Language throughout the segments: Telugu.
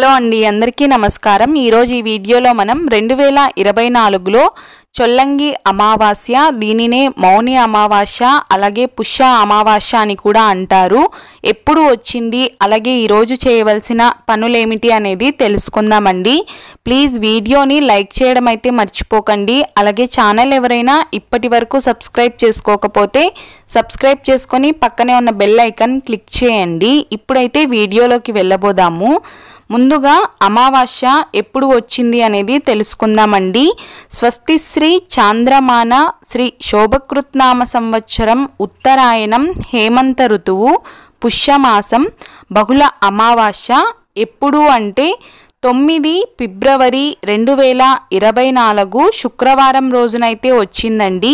హలో అండి, అందరికీ నమస్కారం। ఈ రోజు ఈ వీడియోలో మనం 2024లో చొల్లంగి అమావాస్య, దీనినే మౌని అమావాస్య, అలాగే పుష్య అమావాస్య అని కూడా అంటారు। ఎప్పుడు వచ్చింది, అలాగే ఈ రోజు చేయవలసిన పనులేమిటి అనేది తెలుసుకుందామండి। ప్లీజ్ వీడియోని లైక్ చేయడం అయితే మర్చిపోకండి। అలాగే ఛానల్ ఎవరైనా ఇప్పటివరకు సబ్స్క్రైబ్ చేసుకోకపోతే సబ్స్క్రైబ్ చేసుకొని పక్కనే ఉన్న బెల్ ఐకాన్ క్లిక్ చేయండి। ఇప్పుడైతే వీడియోలోకి వెళ్ళబోదాము। ముందుగా అమావాస్య ఎప్పుడు వచ్చింది అనేది తెలుసుకుందామండి। స్వస్తి శ్రీ చాంద్రమాన శ్రీ శోభకృత్నామ సంవత్సరం ఉత్తరాయణం హేమంత ఋతువు పుష్యమాసం బహుళ అమావాస్య ఎప్పుడు అంటే 9 ఫిబ్రవరి 2024 శుక్రవారం రోజునైతే వచ్చిందండి।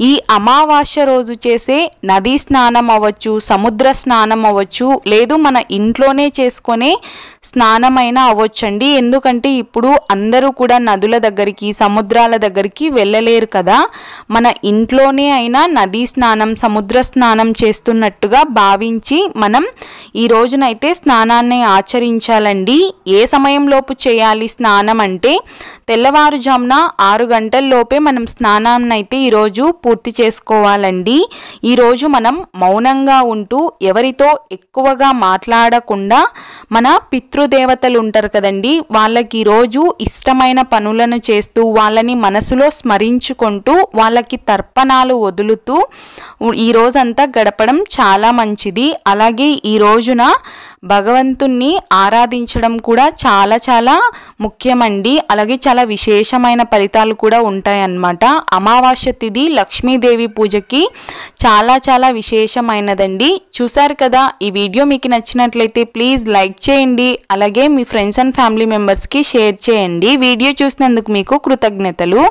ఈ అమావాస్య రోజు చేసే నదీ స్నానం అవ్వచ్చు, సముద్ర స్నానం అవ్వచ్చు, లేదు మన ఇంట్లోనే చేసుకునే స్నానమైనా అవ్వచ్చండి। ఎందుకంటే ఇప్పుడు అందరూ కూడా నదుల దగ్గరికి, సముద్రాల దగ్గరికి వెళ్ళలేరు కదా, మన ఇంట్లోనే అయినా నదీ స్నానం, సముద్ర స్నానం చేస్తున్నట్టుగా భావించి మనం ఈ రోజునైతే స్నానాన్ని ఆచరించాలండి। ఏ సమయం లోపు చేయాలి స్నానం అంటే తెల్లవారుజామున 6 గంటల లోపే మనం స్నానాన్ని అయితే ఈరోజు పూర్తి చేసుకోవాలండి। ఈరోజు మనం మౌనంగా ఉంటూ ఎవరితో ఎక్కువగా మాట్లాడకుండా మన పితృదేవతలు ఉంటారు కదండి, వాళ్ళకి ఈరోజు ఇష్టమైన పనులను చేస్తూ వాళ్ళని మనసులో స్మరించుకుంటూ వాళ్ళకి తర్పణాలు వదులుతూ ఈ రోజంతా గడపడం చాలా మంచిది। అలాగే ఈ రోజున భగవంతుణ్ణి ఆరాధించడం కూడా చాలా చాలా ముఖ్యమండి। అలాగే చాలా విశేషమైన ఫలితాలు కూడా ఉంటాయన్నమాట। అమావాస్య తిథి లక్ష్మీదేవి పూజకి చాలా చాలా విశేషమైనదండి। చూసారు కదా, ఈ వీడియో మీకు నచ్చినట్లయితే ప్లీజ్ లైక్ చేయండి, అలాగే మీ ఫ్రెండ్స్ అండ్ ఫ్యామిలీ మెంబర్స్కి షేర్ చేయండి। వీడియో చూసినందుకు మీకు కృతజ్ఞతలు।